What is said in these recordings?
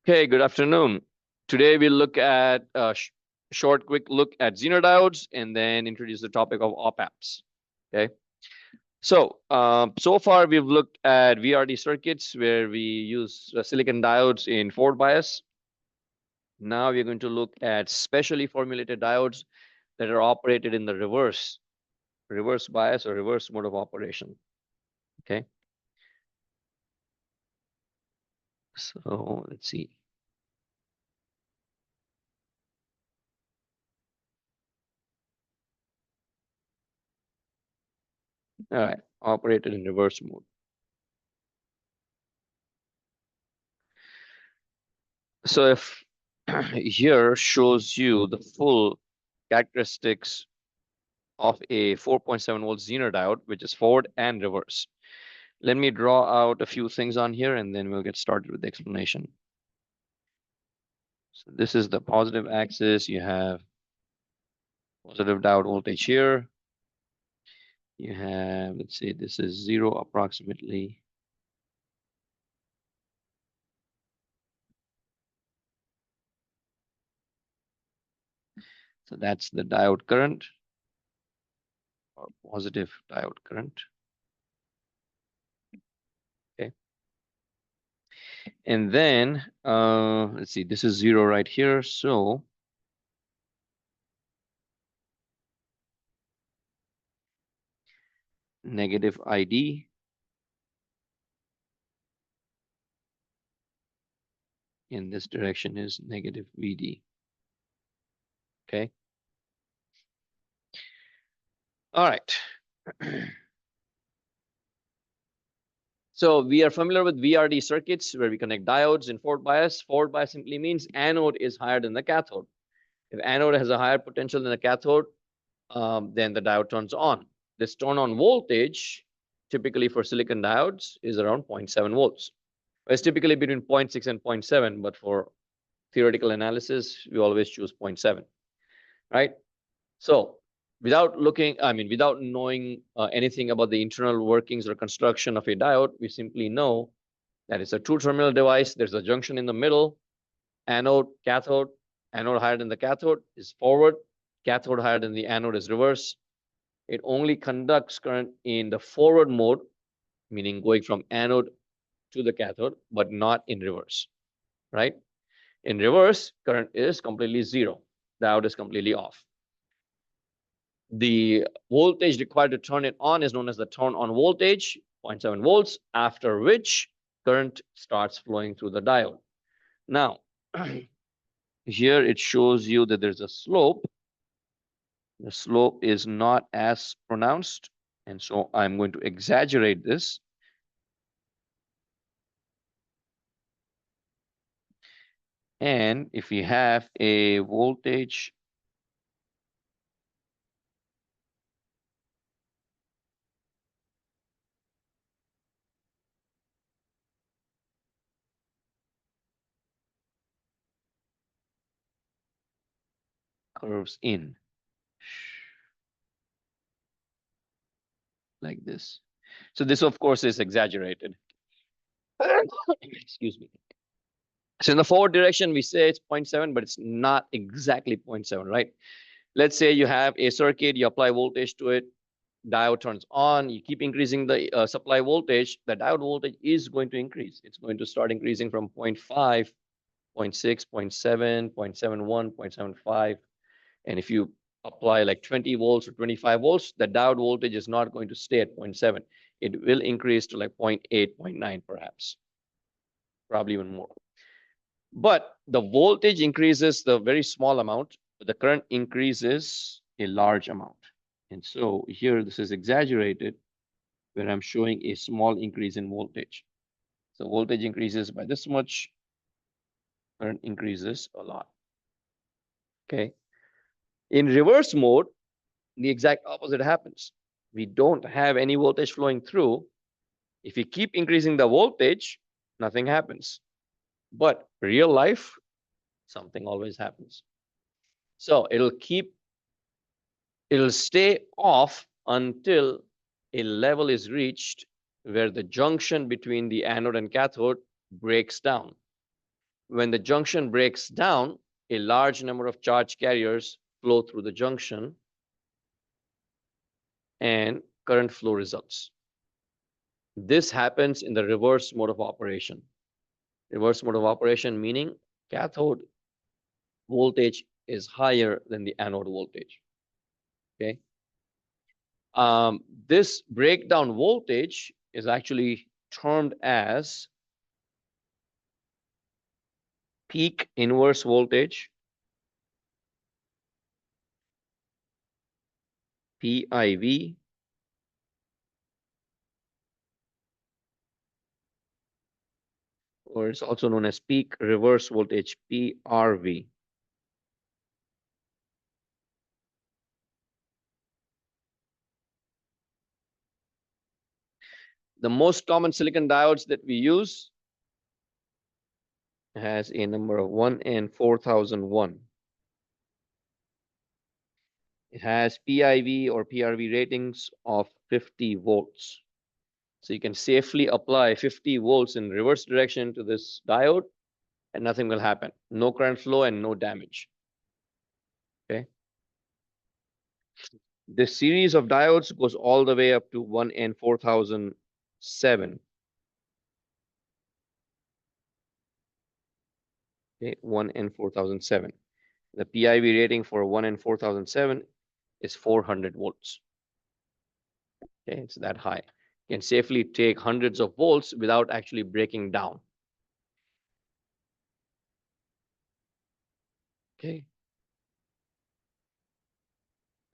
Okay, good afternoon. Today we'll look at a short, quick look at Zener diodes and then introduce the topic of op amps. Okay, so far we've looked at VRD circuits where we use silicon diodes in forward bias. Now we're going to look at specially formulated diodes that are operated in the reverse bias or reverse mode of operation. Okay, so let's see. All right, operated in reverse mode. So if here shows you the full characteristics of a 4.7 volt Zener diode, which is forward and reverse. Let me draw out a few things on here and then we'll get started with the explanation. So this is the positive axis. You have positive diode voltage here. You have, let's say this is 0 approximately. So that's the diode current or positive diode current. Okay. And then let's see, this is 0 right here. So negative ID in this direction is negative VD. Okay. All right. So we are familiar with VRD circuits where we connect diodes in forward bias. Forward bias simply means anode is higher than the cathode. If anode has a higher potential than the cathode, then the diode turns on. This turn on voltage, typically for silicon diodes, is around 0.7 volts. It's typically between 0.6 and 0.7, but for theoretical analysis, we always choose 0.7, right? So without knowing anything about the internal workings or construction of a diode, we simply know that it's a two-terminal device. There's a junction in the middle, anode, cathode. Anode higher than the cathode is forward. Cathode higher than the anode is reverse. It only conducts current in the forward mode, meaning going from anode to the cathode, but not in reverse, right? In reverse, current is completely zero. Diode is completely off. The voltage required to turn it on is known as the turn on voltage, 0.7 volts, after which current starts flowing through the diode. Now, here it shows you that there's a slope. The slope is not as pronounced, and so I'm going to exaggerate this. And if we have a voltage curves in like this. So this, of course, is exaggerated. Excuse me. So in the forward direction, we say it's 0.7, but it's not exactly 0.7, right? Let's say you have a circuit, you apply voltage to it, diode turns on, you keep increasing the supply voltage, the diode voltage is going to increase. It's going to start increasing from 0.5, 0.6, 0.7, 0.71, 0.75. And if you apply like 20 volts or 25 volts, the diode voltage is not going to stay at 0.7. It will increase to like 0.8, 0.9 perhaps, probably even more. But the voltage increases the very small amount, but the current increases a large amount. And so here this is exaggerated where I'm showing a small increase in voltage. So voltage increases by this much, current increases a lot. Okay. In reverse mode, the exact opposite happens. We don't have any voltage flowing through. If we keep increasing the voltage, nothing happens. But real life, something always happens. So it'll stay off until a level is reached where the junction between the anode and cathode breaks down. When the junction breaks down, a large number of charge carriers flow through the junction and current flow results. This happens in the reverse mode of operation. Reverse mode of operation meaning cathode voltage is higher than the anode voltage. Okay. This breakdown voltage is actually termed as peak inverse voltage, PIV, or it's also known as peak reverse voltage, PRV. The most common silicon diodes that we use has a number of 1N4001. It has PIV or PRV ratings of 50 volts. So you can safely apply 50 volts in reverse direction to this diode and nothing will happen. No current flow and no damage. Okay. This series of diodes goes all the way up to 1N4007. Okay, 1N4007. The PIV rating for 1N4007 is 400 volts. Okay, it's that high. You can safely take hundreds of volts without actually breaking down. Okay.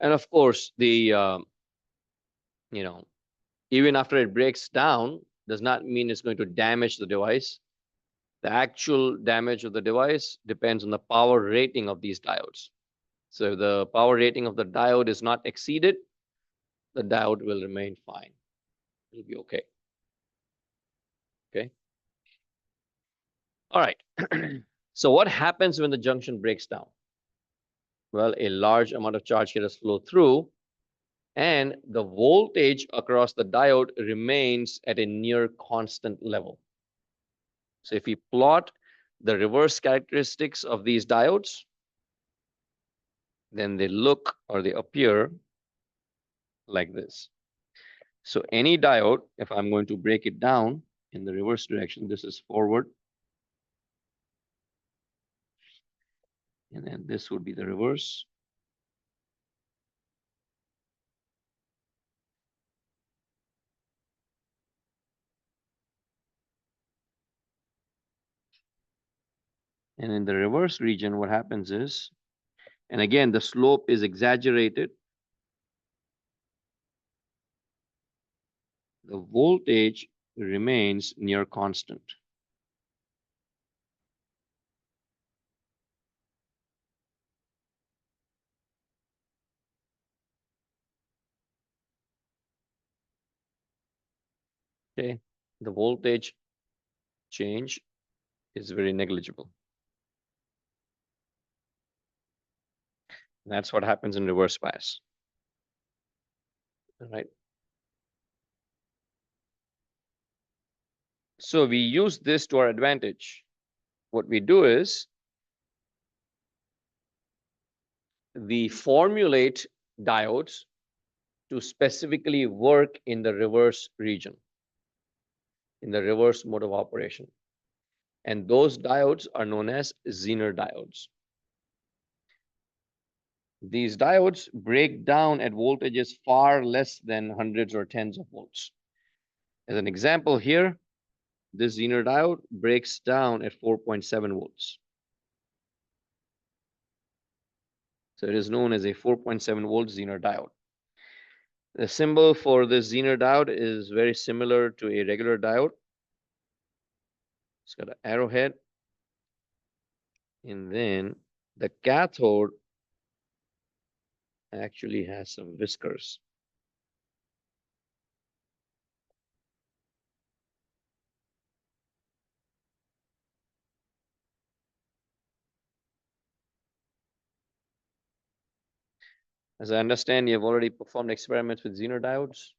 And of course, the even after it breaks down, does not mean it's going to damage the device. The actual damage of the device depends on the power rating of these diodes. So if the power rating of the diode is not exceeded, the diode will remain fine. It'll be okay. Okay. All right. So what happens when the junction breaks down? Well, a large amount of charge carriers flow through, and the voltage across the diode remains at a near constant level. So if we plot the reverse characteristics of these diodes, then they look or they appear like this. So any diode, if I'm going to break it down in the reverse direction, this is forward. And then this would be the reverse. And in the reverse region, what happens is, and again, the slope is exaggerated. The voltage remains near constant. Okay, the voltage change is very negligible. That's what happens in reverse bias. All right. So we use this to our advantage. What we do is we formulate diodes to specifically work in the reverse region, in the reverse mode of operation. And those diodes are known as Zener diodes. These diodes break down at voltages far less than hundreds or tens of volts. As an example here, this Zener diode breaks down at 4.7 volts. So it is known as a 4.7 volt Zener diode. The symbol for this Zener diode is very similar to a regular diode. It's got an arrowhead. And then the cathode actually has some whiskers. As I understand, you have already performed experiments with Zener diodes,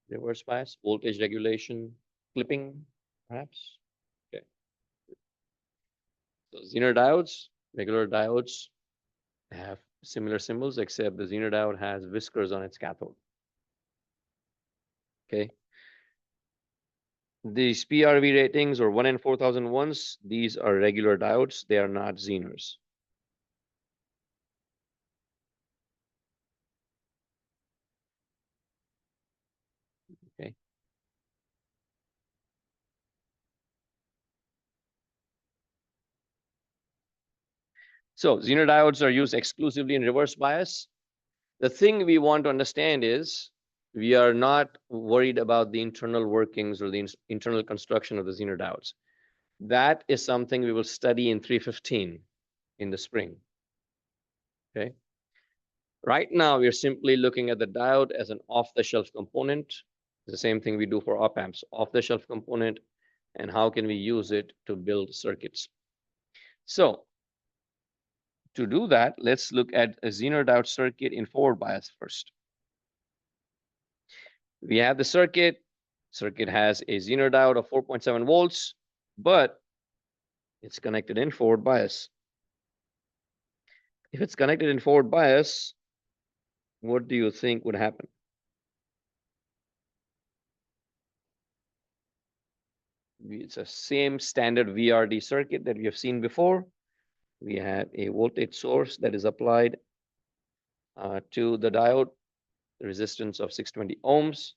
reverse bias, voltage regulation, clipping, perhaps. Okay. So Zener diodes, regular diodes have similar symbols, except the Zener diode has whiskers on its cathode. Okay. These PRV ratings or 1 in 4,000 ones, these are regular diodes. They are not Zeners. Okay. So Zener diodes are used exclusively in reverse bias. The thing we want to understand is we are not worried about the internal workings or the internal construction of the Zener diodes. That is something we will study in 315 in the spring. Okay. Right now, we're simply looking at the diode as an off-the-shelf component. The same thing we do for op amps, off-the-shelf component, and how can we use it to build circuits. So to do that, let's look at a Zener diode circuit in forward bias first. We have the circuit. Circuit has a Zener diode of 4.7 volts, but it's connected in forward bias. If it's connected in forward bias, what do you think would happen? It's a same standard VRD circuit that we have seen before. We have a voltage source that is applied to the diode, the resistance of 620 ohms.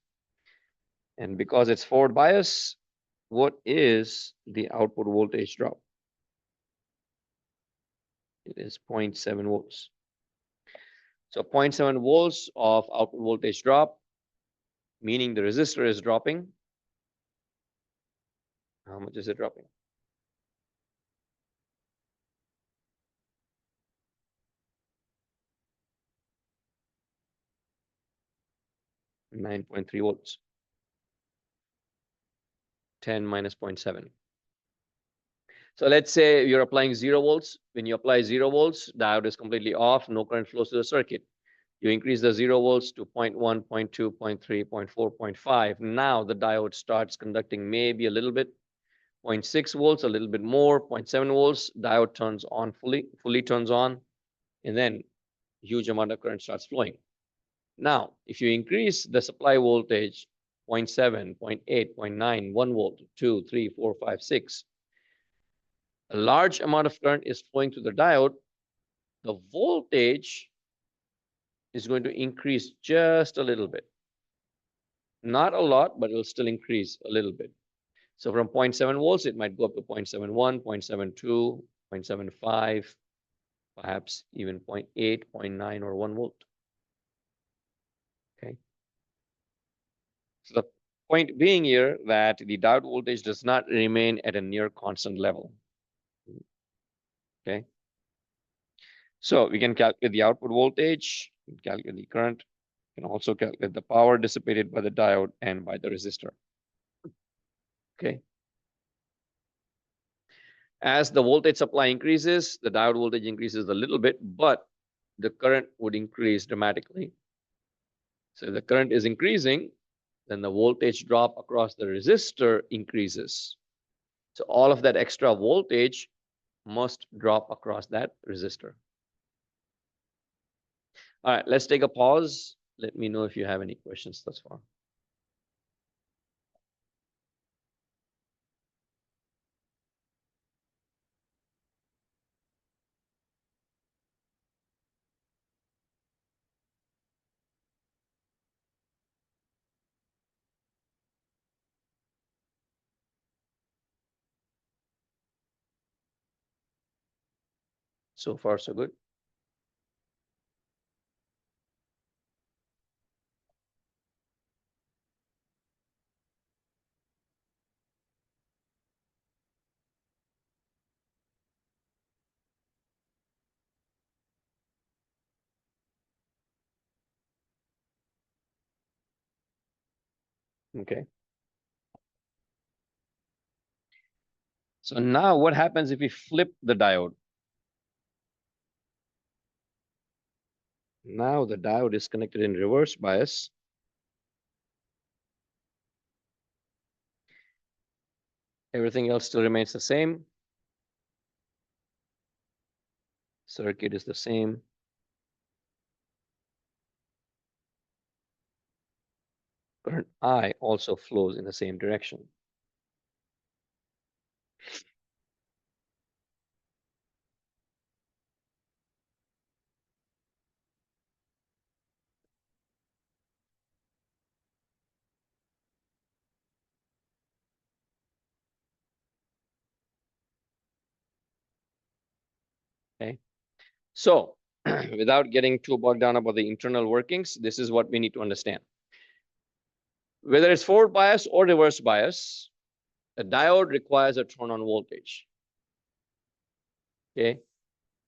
And because it's forward bias, what is the output voltage drop? It is 0.7 volts. So 0.7 volts of output voltage drop, meaning the resistor is dropping. How much is it dropping? 9.3 volts. 10 minus 0.7. So let's say you're applying 0 volts. When you apply 0 volts, diode is completely off, no current flows to the circuit. You increase the 0 volts to 0.1, 0.2, 0.3, 0.4, 0.5. Now the diode starts conducting maybe a little bit, 0.6 volts, a little bit more, 0.7 volts, diode turns on fully turns on, and then huge amount of current starts flowing. Now, if you increase the supply voltage 0.7, 0.8, 0.9, 1 volt, 2, 3, 4, 5, 6, a large amount of current is flowing through the diode, the voltage is going to increase just a little bit. Not a lot, but it'll still increase a little bit. So from 0.7 volts, it might go up to 0.71, 0.72, 0.75, perhaps even 0.8, 0.9, or 1 volt. Okay. So the point being here that the diode voltage does not remain at a near constant level. Okay. So we can calculate the output voltage, calculate the current, can also calculate the power dissipated by the diode and by the resistor. Okay. As the voltage supply increases, the diode voltage increases a little bit, but the current would increase dramatically. So if the current is increasing, then the voltage drop across the resistor increases. So all of that extra voltage must drop across that resistor. All right, let's take a pause. Let me know if you have any questions thus far. So far, so good. Okay. So now what happens if we flip the diode? Now the diode is connected in reverse bias. Everything else still remains the same. Circuit is the same. Current I also flows in the same direction. Okay. So without getting too bogged down about the internal workings, this is what we need to understand. Whether it's forward bias or reverse bias, a diode requires a turn on voltage. Okay.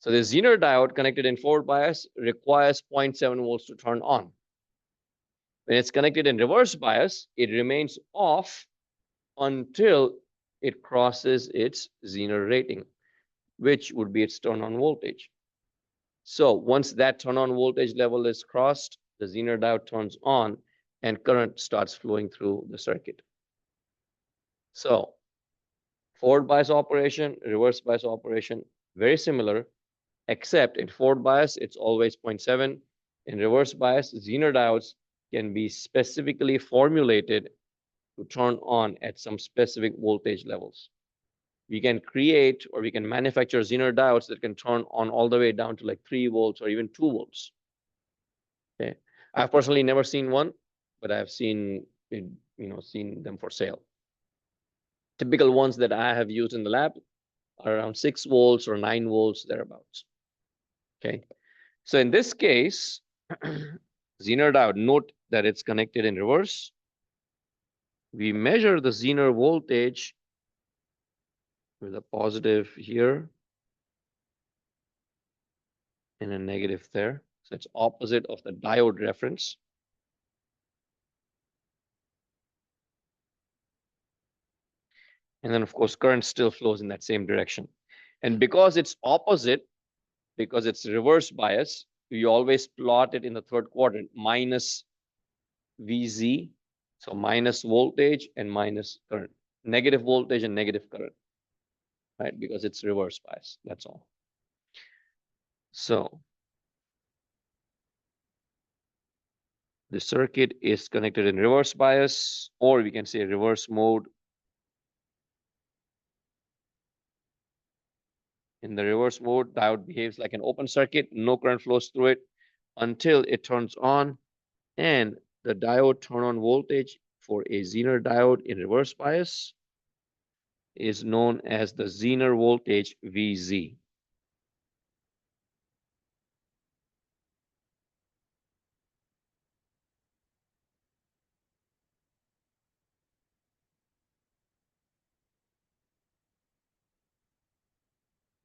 So the Zener diode connected in forward bias requires 0.7 volts to turn on. When it's connected in reverse bias, it remains off until it crosses its Zener rating, which would be its turn on voltage. So once that turn on voltage level is crossed, the Zener diode turns on and current starts flowing through the circuit. So forward bias operation, reverse bias operation, very similar, except in forward bias, it's always 0.7. In reverse bias, Zener diodes can be specifically formulated to turn on at some specific voltage levels. We can create or we can manufacture Zener diodes that can turn on all the way down to like 3 volts or even 2 volts. Okay. I've personally never seen one, but I've seen it, seen them for sale. Typical ones that I have used in the lab are around 6 volts or 9 volts, thereabouts. Okay. So in this case, Zener diode, note that it's connected in reverse. We measure the Zener voltage with a positive here and a negative there. So it's opposite of the diode reference. And then, of course, current still flows in that same direction. And because it's opposite, because it's reverse bias, you always plot it in the third quadrant, minus VZ, so minus voltage and minus current, negative voltage and negative current, right? Because it's reverse bias, that's all. So the circuit is connected in reverse bias, or we can say reverse mode. In the reverse mode, diode behaves like an open circuit, no current flows through it until it turns on, and the diode turn on voltage for a Zener diode in reverse bias is known as the Zener voltage VZ.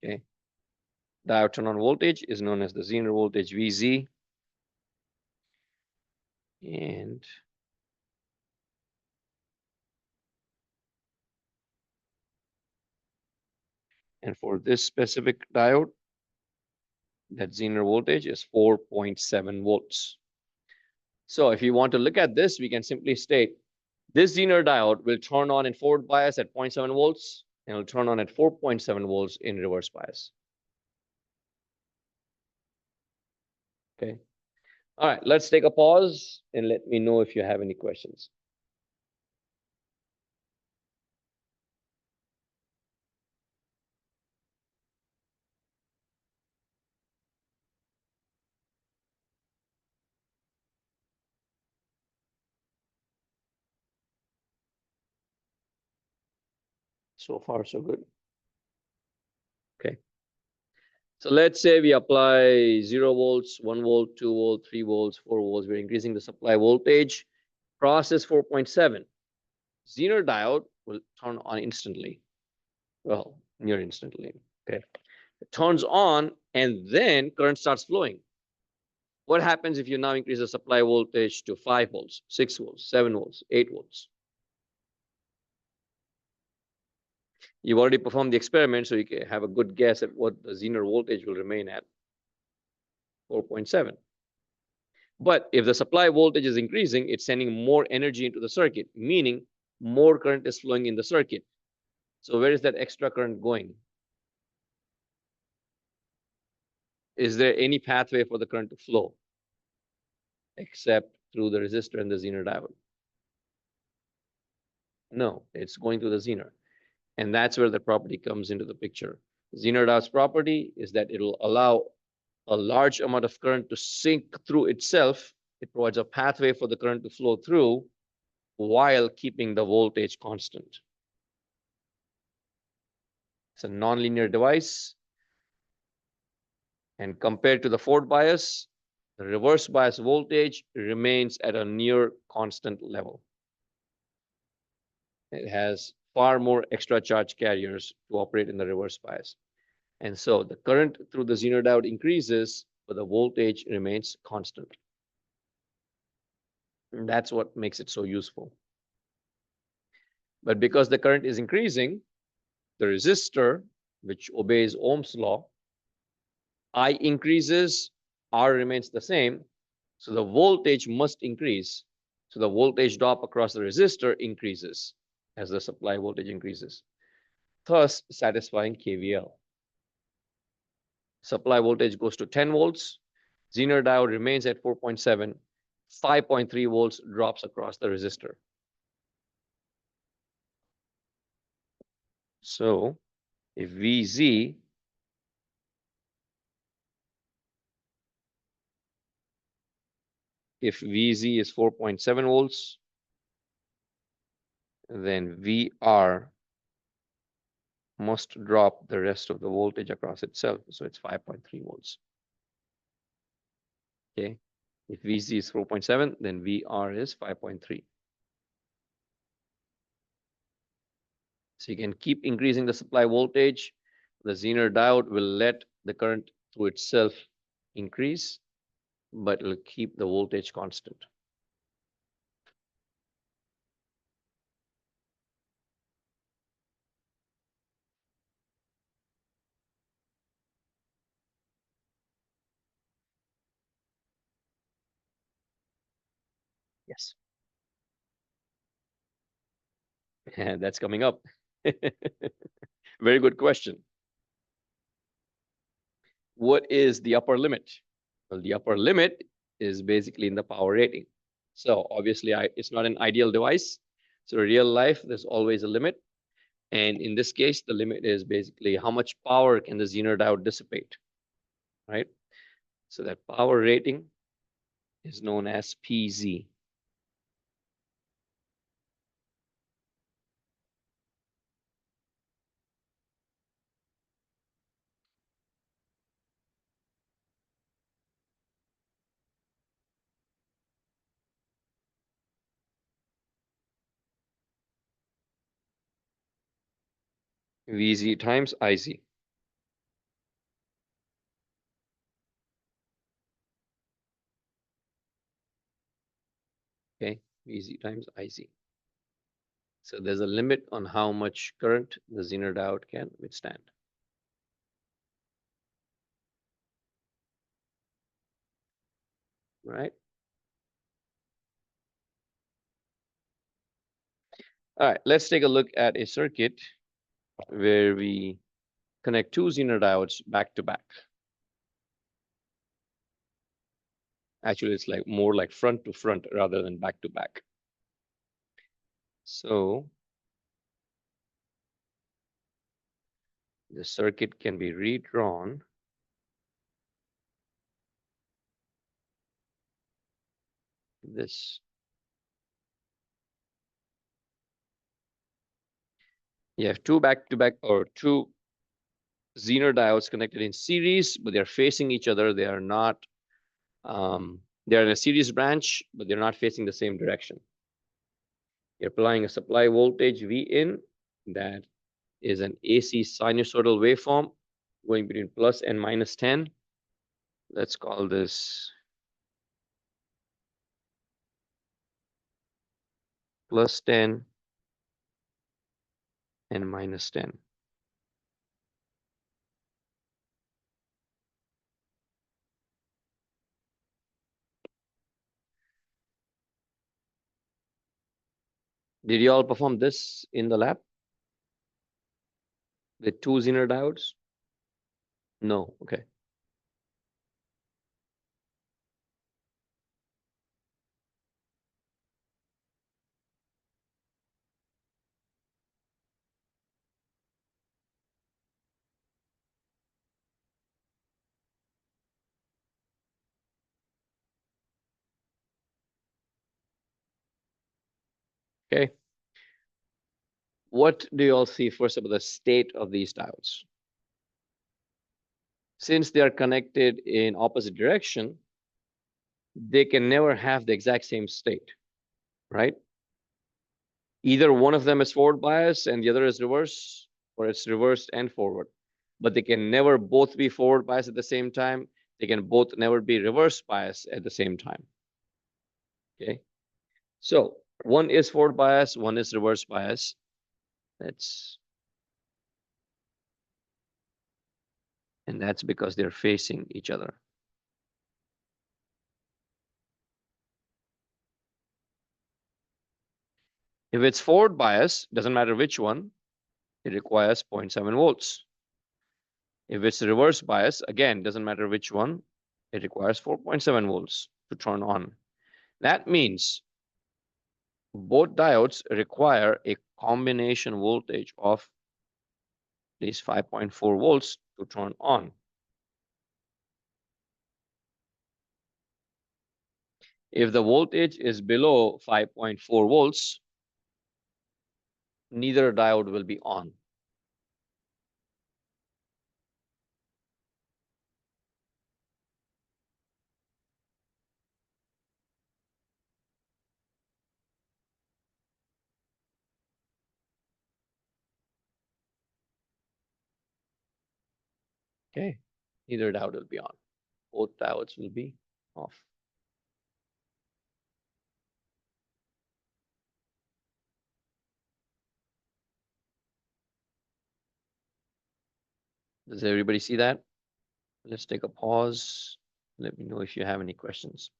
Okay. Diode turn on voltage is known as the Zener voltage VZ. And for this specific diode, that Zener voltage is 4.7 volts. So if you want to look at this, we can simply state this Zener diode will turn on in forward bias at 0.7 volts and will turn on at 4.7 volts in reverse bias. Okay. All right, let's take a pause and let me know if you have any questions. So far, so good. Okay. So let's say we apply 0 volts, 1 volt, 2 volt, 3 volts, 4 volts. We're increasing the supply voltage. Process 4.7. Zener diode will turn on instantly. Well, near instantly. Okay. It turns on and then current starts flowing. What happens if you now increase the supply voltage to 5 volts, 6 volts, 7 volts, 8 volts? You've already performed the experiment, so you can have a good guess at what the Zener voltage will remain at, 4.7. But if the supply voltage is increasing, it's sending more energy into the circuit, meaning more current is flowing in the circuit. So where is that extra current going? is there any pathway for the current to flow except through the resistor and the Zener diode? No, it's going through the Zener. And that's where the property comes into the picture. Zener diode's property is that it'll allow a large amount of current to sink through itself. It provides a pathway for the current to flow through while keeping the voltage constant. It's a nonlinear device. And compared to the forward bias, the reverse bias voltage remains at a near constant level. It has far more extra charge carriers to operate in the reverse bias. And so the current through the Zener diode increases, but the voltage remains constant. And that's what makes it so useful. But because the current is increasing, the resistor, which obeys Ohm's law, I increases, R remains the same. So the voltage must increase. So the voltage drop across the resistor increases as the supply voltage increases, thus satisfying KVL. Supply voltage goes to 10 volts. Zener diode remains at 4.7. 5.3 volts drops across the resistor. So if VZ is 4.7 volts, then VR must drop the rest of the voltage across itself. So it's 5.3 volts. Okay. If VZ is 4.7, then VR is 5.3. So you can keep increasing the supply voltage. The Zener diode will let the current through itself increase, but it will keep the voltage constant. Yes. That's coming up. Very good question. What is the upper limit? Well, the upper limit is basically in the power rating. So obviously, it's not an ideal device. So real life, there's always a limit. And in this case, the limit is basically how much power can the Zener diode dissipate, right? So that power rating is known as PZ. VZ times IZ. Okay, VZ times IZ. So there's a limit on how much current the Zener diode can withstand. Right? All right, let's take a look at a circuit where we connect two Zener diodes back to back. Actually, it's like more like front to front rather than back to back. So the circuit can be redrawn this. You have two back-to-back or two Zener diodes connected in series, but they're facing each other. They are not, they're in a series branch, but they're not facing the same direction. You're applying a supply voltage V in that is an AC sinusoidal waveform going between plus and minus 10. Let's call this plus 10 and minus 10. Did you all perform this in the lab with two Zener diodes? No, okay. Okay. What do you all see first about the state of these diodes? Since they are connected in opposite direction, they can never have the exact same state, right? Either one of them is forward bias and the other is reverse, or it's reversed and forward. But they can never both be forward bias at the same time. They can both never be reverse bias at the same time. Okay. So one is forward bias, one is reverse bias. And that's because they're facing each other. If it's forward bias, doesn't matter which one, it requires 0.7 volts. If it's reverse bias, again, doesn't matter which one, it requires 4.7 volts to turn on. That means both diodes require a combination voltage of at least 5.4 volts to turn on. If the voltage is below 5.4 volts, neither diode will be on. Okay, neither diode will be on. Both diodes will be off. Does everybody see that? Let's take a pause. Let me know if you have any questions.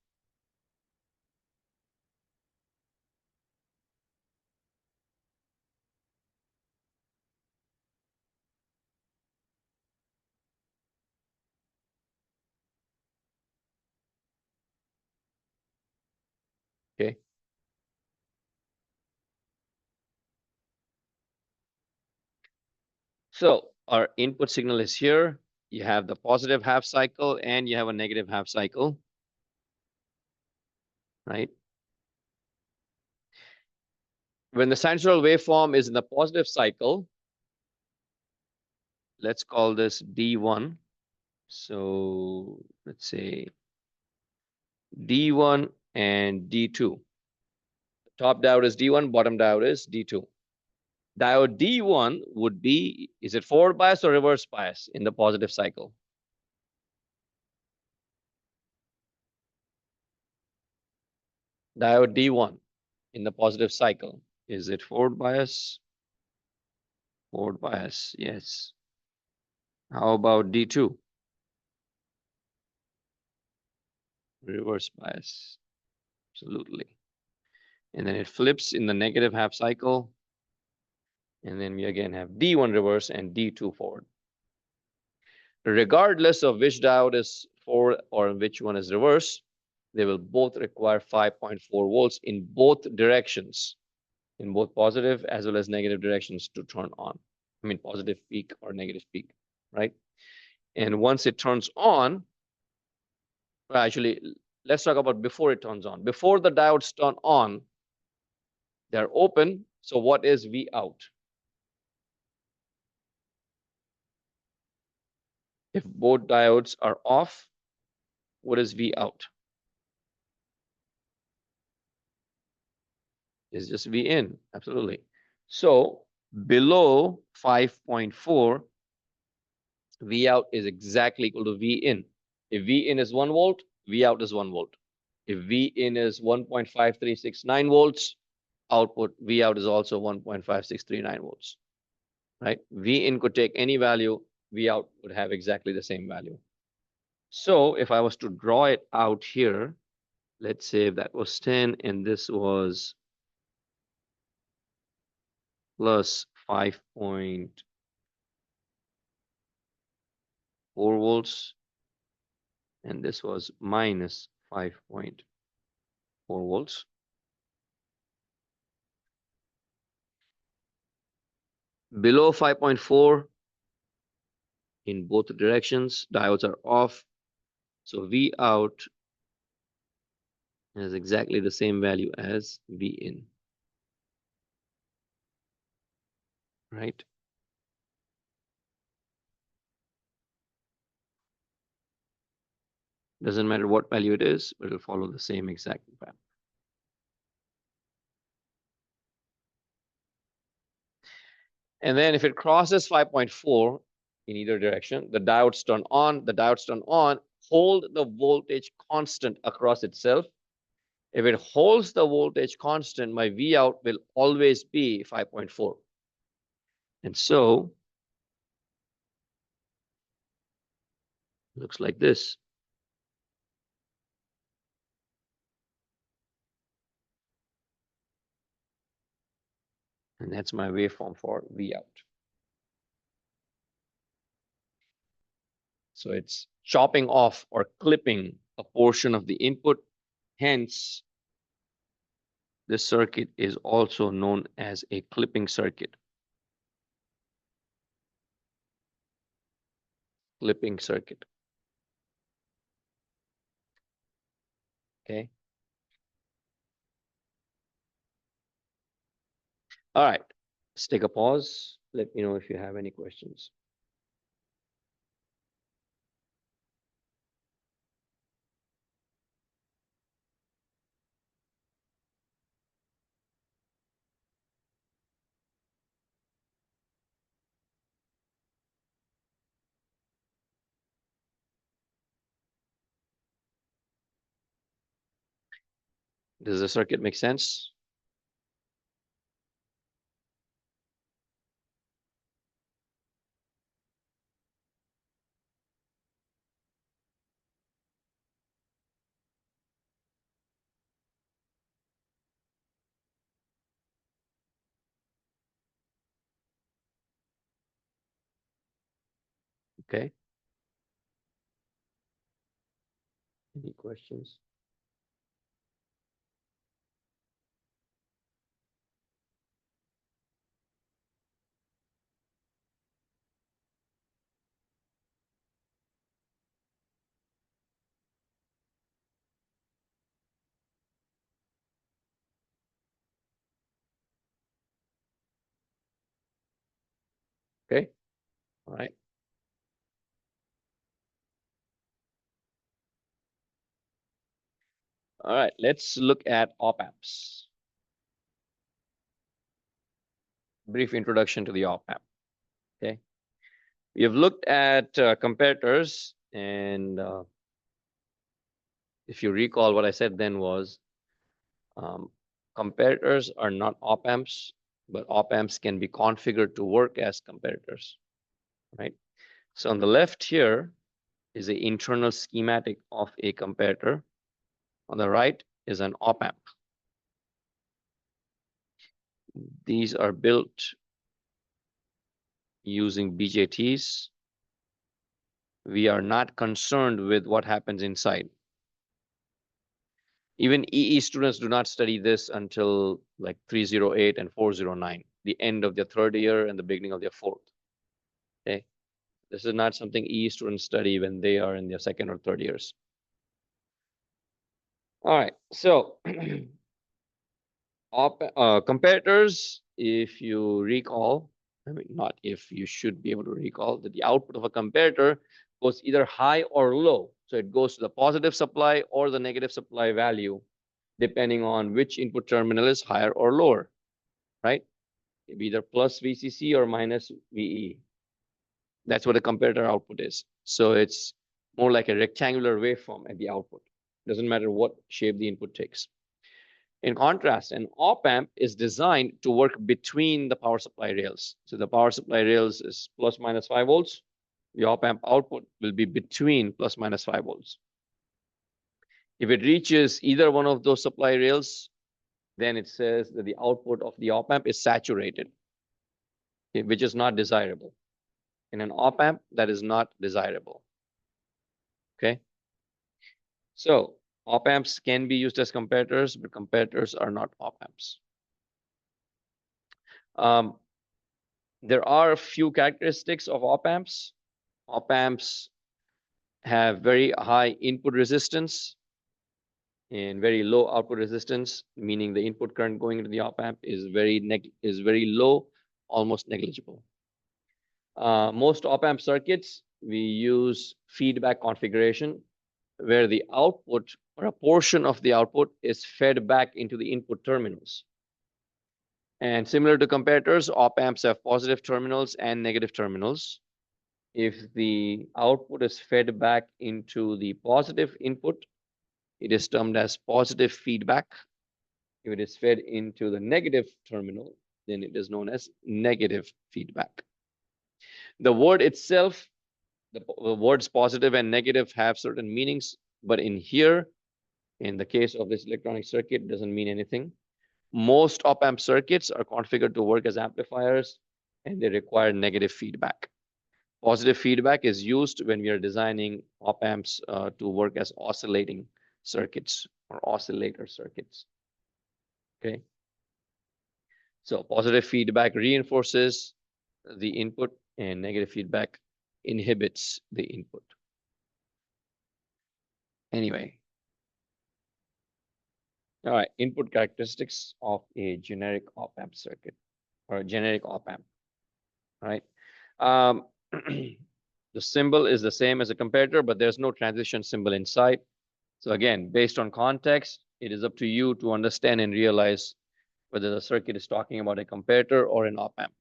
Okay. So our input signal is here. You have the positive half cycle and you have a negative half cycle, right? When the sinusoidal waveform is in the positive cycle, let's call this D1. So let's say D1 and D2. Top diode is D1, bottom diode is D2. Diode D1 would be, is it forward bias or reverse bias in the positive cycle? Diode D1 in the positive cycle, is it forward bias? Forward bias, yes. How about D2? Reverse bias, absolutely. And then it flips in the negative half cycle. And then we again have D1 reverse and D2 forward. Regardless of which diode is forward or which one is reverse, they will both require 5.4 volts in both directions, in both positive as well as negative directions to turn on. I mean, positive peak or negative peak, right? And once it turns on, well, actually, let's talk about before it turns on. Before the diodes turn on, they're open. So what is V out? If both diodes are off, what is V out? It's just V in, absolutely. So below 5.4, V out is exactly equal to V in. If V in is 1 volt, V out is 1 volt. If V in is 1.5369 volts, output V out is also 1.5639 volts, right? V in could take any value, V out would have exactly the same value. So if I was to draw it out here, let's say if that was 10 and this was plus 5.4 volts, and this was minus 5.4 volts. Below 5.4 in both directions, diodes are off. So V out has exactly the same value as V in. right? Doesn't matter what value it is, but it'll follow the same exact path. And then if it crosses 5.4 in either direction, the diodes turn on, hold the voltage constant across itself. If it holds the voltage constant, my V out will always be 5.4. And so, looks like this. And that's my waveform for V out. So it's chopping off or clipping a portion of the input. Hence, this circuit is also known as a clipping circuit. Clipping circuit. Okay. All right. Let's take a pause. Let me know if you have any questions. Does the circuit make sense? Okay. Any questions? Okay. All right. All right. Let's look at op amps. Brief introduction to the op amp. Okay. We have looked at comparators, and if you recall, what I said then was comparators are not op amps, but op amps can be configured to work as comparators, right? So on the left here is the internal schematic of a comparator. On the right is an op amp. These are built using BJTs. We are not concerned with what happens inside. Even EE students do not study this until like 308 and 409, the end of their third year and the beginning of their fourth. Okay. This is not something EE students study when they are in their second or third years. All right. So comparators, if you recall, I mean, not if, you should be able to recall that the output of a comparator goes either high or low. So it goes to the positive supply or the negative supply value, depending on which input terminal is higher or lower, right? It'd be either plus VCC or minus VE. That's what a comparator output is. So it's more like a rectangular waveform at the output. Doesn't matter what shape the input takes. In contrast, an op amp is designed to work between the power supply rails. So the power supply rails is plus minus 5 volts. The op amp output will be between plus minus 5 volts. If it reaches either one of those supply rails, then it says that the output of the op amp is saturated, which is not desirable. In an op amp, that is not desirable. Okay. So op amps can be used as comparators, but comparators are not op amps. There are a few characteristics of op amps. Op amps have very high input resistance and very low output resistance, meaning the input current going into the op amp is very low almost negligible. Most op-amp circuits, we use feedback configuration where the output or a portion of the output is fed back into the input terminals. And similar to comparators, op-amps have positive terminals and negative terminals. If the output is fed back into the positive input, it is termed as positive feedback. If it is fed into the negative terminal, then it is known as negative feedback. The word itself, the words positive and negative have certain meanings, but in here, in the case of this electronic circuit, doesn't mean anything. Most op-amp circuits are configured to work as amplifiers, and they require negative feedback. Positive feedback is used when we are designing op-amps to work as oscillating circuits or oscillator circuits. Okay. So positive feedback reinforces the input and negative feedback inhibits the input. Anyway. All right, input characteristics of a generic op-amp circuit or a generic op-amp. All right. The symbol is the same as a comparator, but there's no transition symbol inside. So again, based on context, it is up to you to understand and realize whether the circuit is talking about a comparator or an op-amp.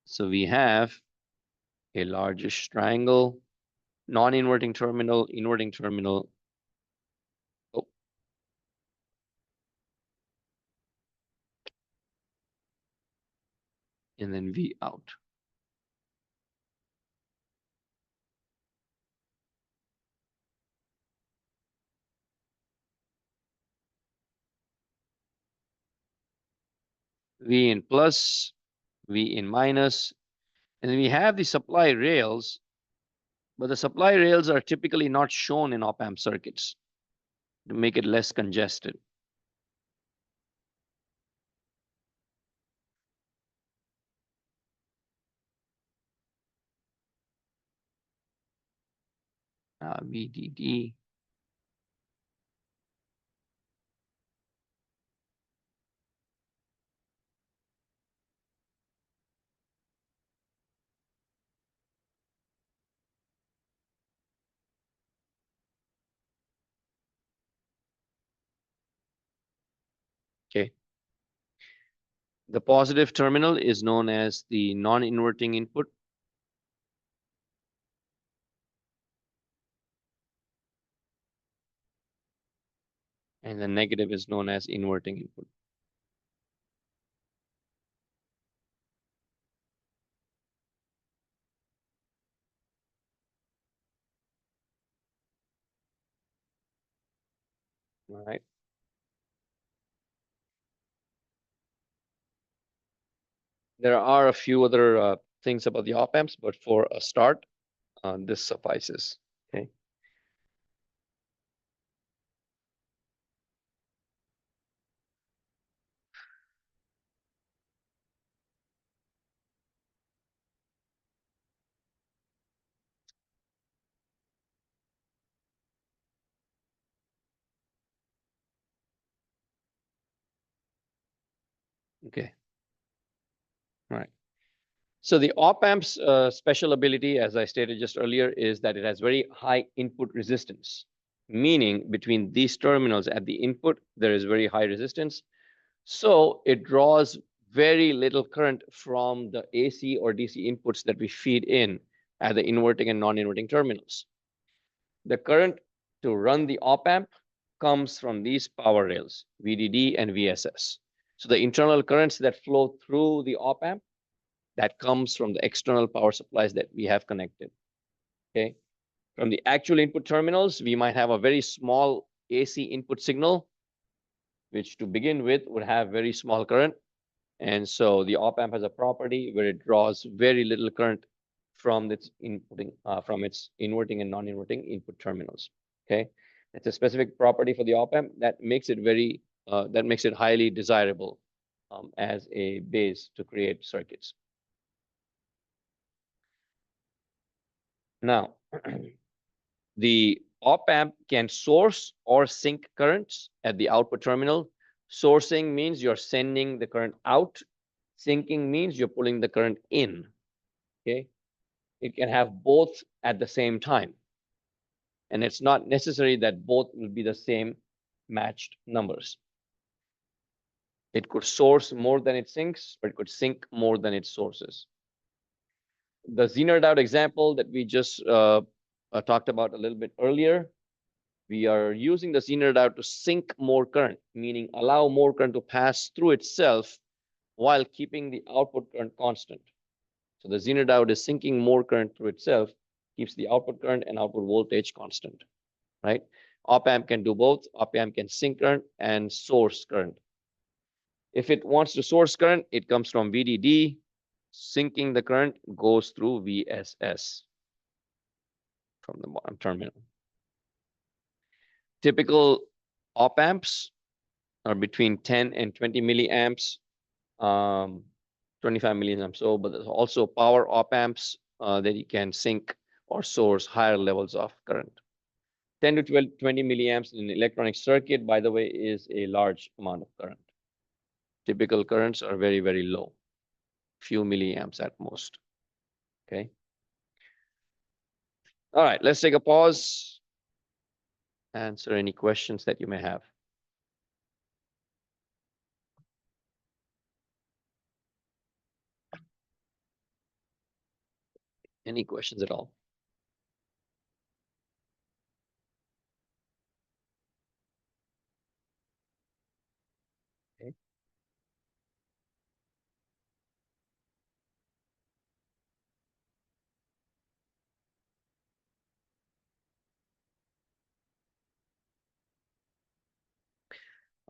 So we have a largish triangle, non-inverting terminal, inverting terminal. Oh. And then V out. V in plus, V in minus, and we have the supply rails, but the supply rails are typically not shown in op-amp circuits to make it less congested. VDD. Okay. The positive terminal is known as the non-inverting input. And the negative is known as inverting input. All right. There are a few other things about the op-amps, but for a start, this suffices. Okay. Okay. All right. So the op-amp's special ability, as I stated just earlier, is that it has very high input resistance, meaning between these terminals at the input, there is very high resistance. So it draws very little current from the AC or DC inputs that we feed in at the inverting and non-inverting terminals. The current to run the op-amp comes from these power rails, VDD and VSS. So the internal currents that flow through the op-amp, that comes from the external power supplies that we have connected. Okay. From the actual input terminals, we might have a very small AC input signal, which to begin with would have very small current. And so the op-amp has a property where it draws very little current from its inputting, from its inverting and non-inverting input terminals. Okay, it's a specific property for the op-amp that makes it very, that makes it highly desirable as a base to create circuits. Now, the op-amp can source or sink currents at the output terminal Sourcing means you're sending the current out. Sinking means you're pulling the current in. Okay. It can have both at the same time. And it's not necessary that both will be the same matched numbers. It could source more than it sinks, but it could sink more than it sources. The Zener diode example that we just talked about a little bit earlier, we are using the Zener diode to sink more current, meaning allow more current to pass through itself while keeping the output current constant. So the Zener diode is sinking more current through itself, keeps the output current and output voltage constant, right? Op-amp can do both. Op-amp can sink current and source current. If it wants to source current, it comes from VDD. Sinking the current goes through VSS from the bottom terminal. Typical op-amps are between 10 and 20 milliamps, 25 milliamps. So, but there's also power op-amps that you can sink or source higher levels of current. 10 to 12, 20 milliamps in an electronic circuit, by the way, is a large amount of current. Typical currents are very, very low, few milliamps at most. Okay. All right, let's take a pause. Answer any questions that you may have. Any questions at all? Okay.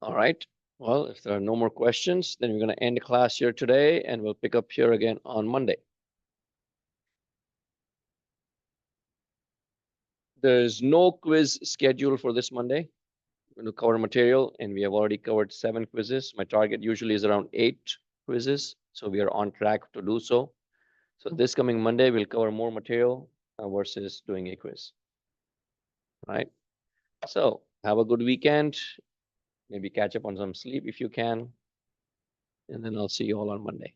All right. Well, if there are no more questions, then we're going to end the class here today and we'll pick up here again on Monday. There's no quiz scheduled for this Monday. We're going to cover material and we have already covered 7 quizzes. My target usually is around 8 quizzes. So we are on track to do so. So this coming Monday, we'll cover more material versus doing a quiz. All right. So have a good weekend. Maybe catch up on some sleep if you can. And then I'll see you all on Monday.